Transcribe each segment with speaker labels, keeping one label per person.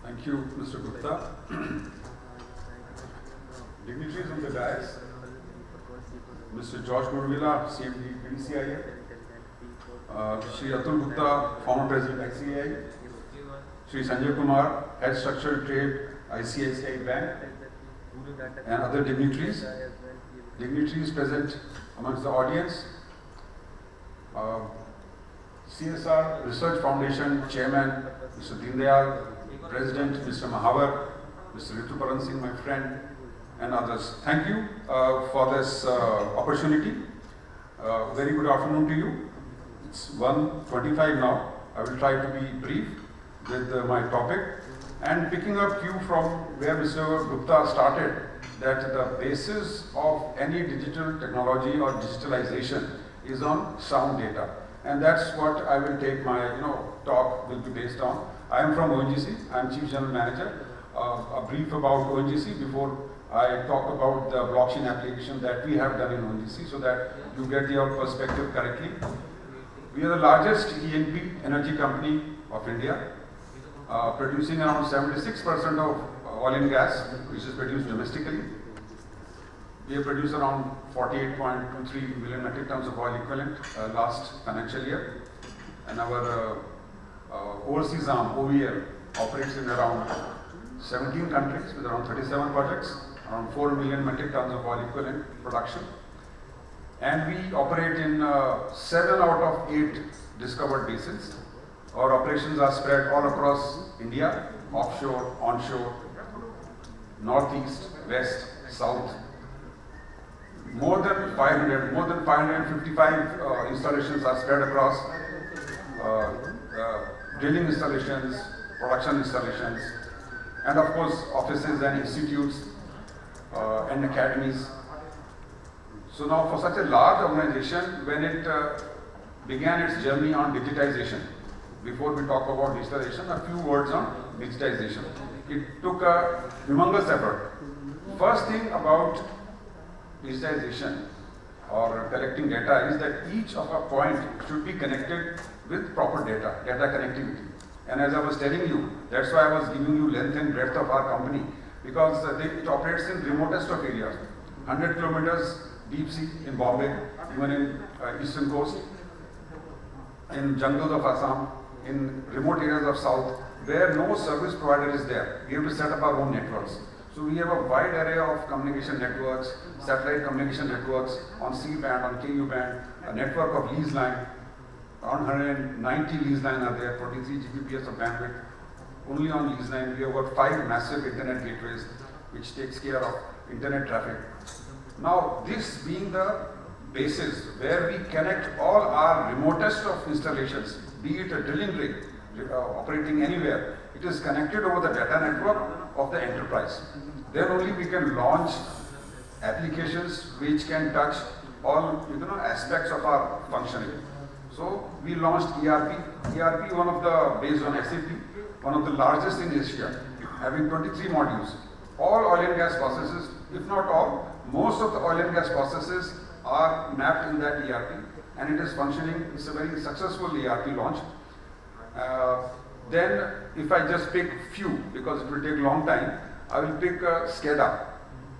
Speaker 1: Thank you, Mr. Gupta. Dignitaries on the dais, Mr. George Gurvila, CMD, PDCIA, Shri Atul Gupta, former President, ICAI, Shri Sanjay Kumar, Head Structural Trade, ICICI Bank, and other dignitaries. Dignitaries present amongst the audience. CSR Research Foundation Chairman, Mr. Deendayal, President, Mr. Mahavar, Mr. Rituparan Singh, my friend, and others. Thank you for this opportunity. Very good afternoon to you. It's 1:25 now. I will try to be brief with my topic. And picking up cue from where Mr. Gupta started, that the basis of any digital technology or digitalization is on sound data. And that's what I will take my talk will be based on. I am from ONGC. I am Chief General Manager. A brief about ONGC before I talk about the blockchain application that we have done in ONGC so that you get your perspective correctly. We are the largest E&P energy company of India, producing around 76% of oil and gas, which is produced domestically. We have produced around 48.23 million metric tons of oil equivalent last financial year. And our overseas arm, OVL, operates in around 17 countries with around 37 projects, around 4 million metric tons of oil equivalent production. And we operate in 7 out of 8 discovered basins. Our operations are spread all across India, offshore, onshore, northeast, west, south. More than 555 installations are spread across drilling installations, production installations, and of course offices and institutes and academies. So now for such a large organization, when it began its journey on digitization, before we talk about digitization, a few words on digitization. It took a humongous effort. First thing about digitization or collecting data is that each of our point should be connected with proper data connectivity. And as I was telling you, that's why I was giving you length and breadth of our company, because it operates in remotest of areas, 100 kilometers deep sea in Bombay, even in eastern coast, in jungles of Assam, in remote areas of south, where no service provider is there. We have to set up our own networks. So we have a wide array of communication networks, satellite communication networks on C-band, on KU band, a network of lease line. Around 190 lease line are there, 43 Gbps of bandwidth. Only on lease line, we have got 5 massive internet gateways, which takes care of internet traffic. Now, this being the basis where we connect all our remotest of installations, be it a drilling rig operating anywhere, it is connected over the data network of the enterprise. Then only we can launch applications which can touch all aspects of our functioning. So we launched ERP, one of the based on SAP, one of the largest in Asia, having 23 modules. All oil and gas processes, if not all, most of the oil and gas processes are mapped in that ERP, and it is functioning. It's a very successful ERP launch. Then, if I just pick few, because it will take a long time, I will pick SCADA.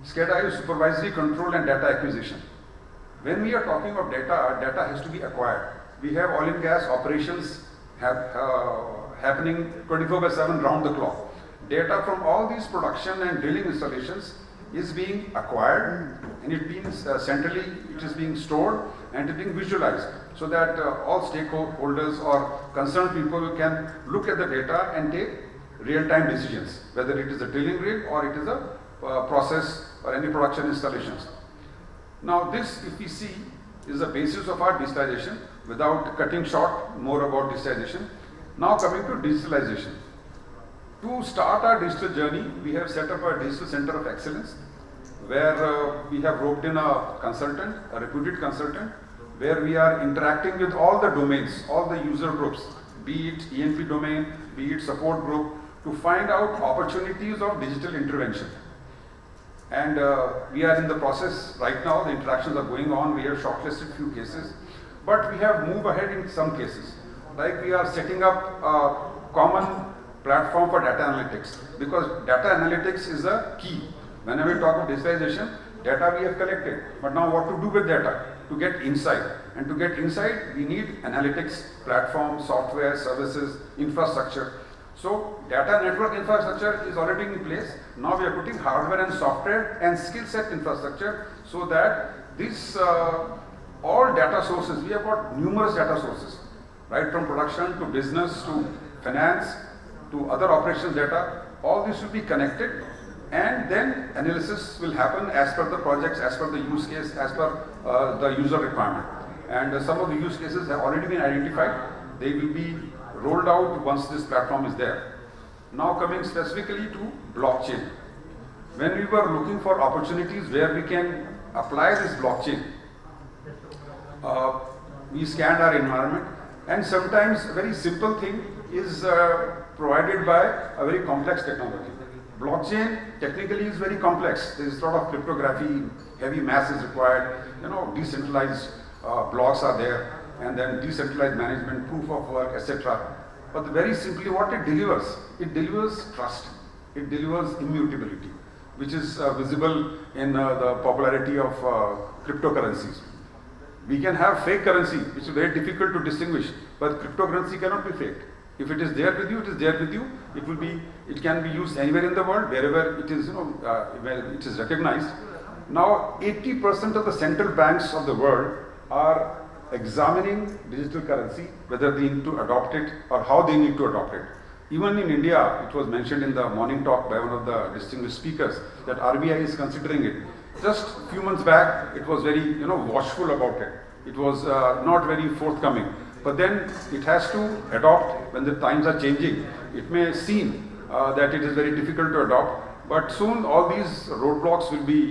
Speaker 1: SCADA is supervisory control and data acquisition. When we are talking of data, data has to be acquired. We have oil and gas operations happening 24/7 round the clock. Data from all these production and drilling installations is being acquired, and it means centrally it is being stored and it is being visualized, so that all stakeholders or concerned people can look at the data and take real-time decisions, whether it is a drilling rig or it is a process or any production installations. Now this, if we see, is the basis of our digitalization. Without cutting short more about digitalization, now coming to digitalization. To start our digital journey, we have set up a digital center of excellence, where we have roped in a consultant, a reputed consultant, where we are interacting with all the domains, all the user groups, be it E&P domain, be it support group, to find out opportunities of digital intervention. And we are in the process right now, the interactions are going on, we have shortlisted few cases, but we have moved ahead in some cases. Like we are setting up a common platform for data analytics, because data analytics is the key. Whenever we talk of digitalization, data we have collected, but now what to do with data? To get insight. And to get insight, we need analytics, platform, software, services, infrastructure. So data network infrastructure is already in place. Now we are putting hardware and software and skill set infrastructure so that this all data sources, we have got numerous data sources, right from production to business to finance to other operations data, all this will be connected, and then analysis will happen as per the projects, as per the use case, as per the user requirement. And some of the use cases have already been identified. They will be rolled out once this platform is there. Now coming specifically to blockchain. When we were looking for opportunities where we can apply this blockchain, we scanned our environment, and sometimes a very simple thing is provided by a very complex technology. Blockchain technically is very complex. There is a lot of cryptography, heavy mass is required, decentralized blocks are there, and then decentralized management, proof of work, etc. But very simply what it delivers trust, it delivers immutability, which is visible in the popularity of cryptocurrencies. We can have fake currency, which is very difficult to distinguish, but cryptocurrency cannot be faked. If it is there with you, it is there with you. It can be used anywhere in the world, wherever it is, where it is recognized. Now, 80% of the central banks of the world are examining digital currency, whether they need to adopt it or how they need to adopt it. Even in India, it was mentioned in the morning talk by one of the distinguished speakers that RBI is considering it. Just a few months back, it was very, watchful about it. It was not very forthcoming. But then it has to adopt when the times are changing. It may seem that it is very difficult to adopt, but soon all these roadblocks will be,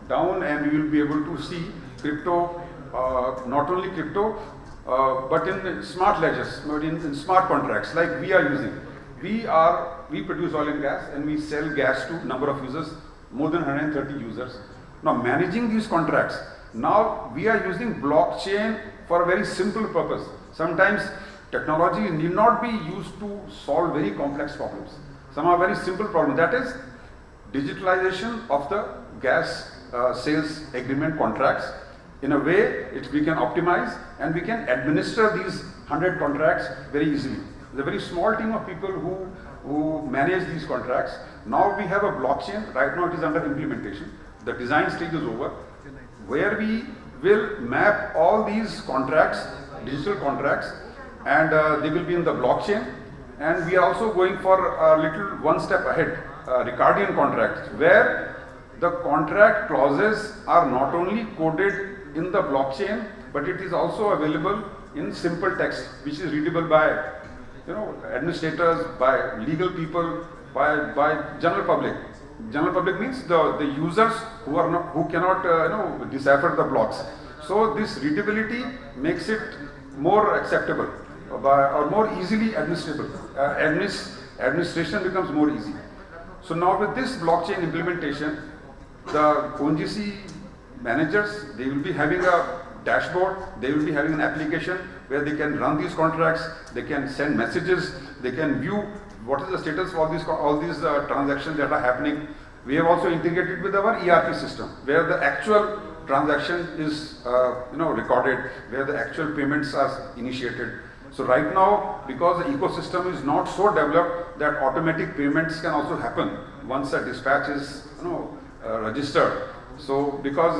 Speaker 1: down, and we will be able to see crypto, not only crypto, but in smart ledgers, in smart contracts like we are using. We produce oil and gas, and we sell gas to number of users, more than 130 users. Now managing these contracts, now we are using blockchain for a very simple purpose. Sometimes technology need not be used to solve very complex problems. Some are very simple problems. That is digitalization of the gas sales agreement contracts in a way we can optimize, and we can administer these 100 contracts very easily. There's a very small team of people who manage these contracts. Now we have a blockchain. Right now it is under implementation. The design stage is over, where we will map all these contracts, digital contracts, and they will be in the blockchain. And we are also going for a little one step ahead, Ricardian contract, where the contract clauses are not only coded in the blockchain, but it is also available in simple text, which is readable by administrators, by legal people, by general public. General public means the users who cannot decipher the blocks. So this readability makes it more acceptable or more easily administrable. Administration becomes more easy. So now with this blockchain implementation, the ONGC managers, they will be having a dashboard, they will be having an application where they can run these contracts, they can send messages, they can view what is the status of all these transactions that are happening. We have also integrated with our ERP system, where the actual transaction is recorded, where the actual payments are initiated. So right now, because the ecosystem is not so developed that automatic payments can also happen once a dispatch is registered. So because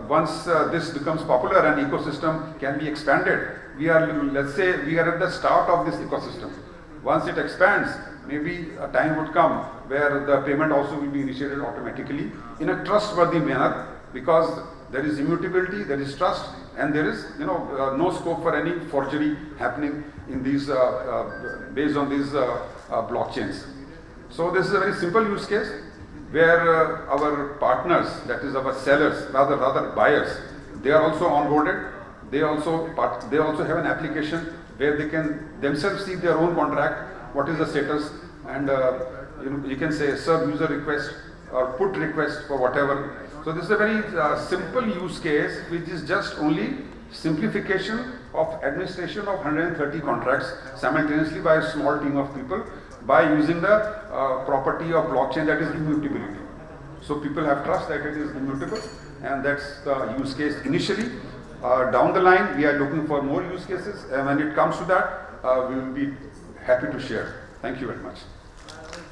Speaker 1: once this becomes popular and ecosystem can be expanded, let's say we are at the start of this ecosystem. Once it expands, maybe a time would come where the payment also will be initiated automatically in a trustworthy manner, because there is immutability, there is trust, and there is no scope for any forgery happening in these based on these blockchains. So this is a very simple use case where our partners, that is our sellers, rather buyers, they are also onboarded. They also have an application where they can themselves see their own contract, what is the status, and you can say serve user request or put request for whatever. So this is a very simple use case, which is just only simplification of administration of 130 contracts simultaneously by a small team of people, by using the property of blockchain, that is immutability. So people have trust that it is immutable, and that's the use case initially. Down the line, we are looking for more use cases, and when it comes to that, we will be happy to share. Thank you very much.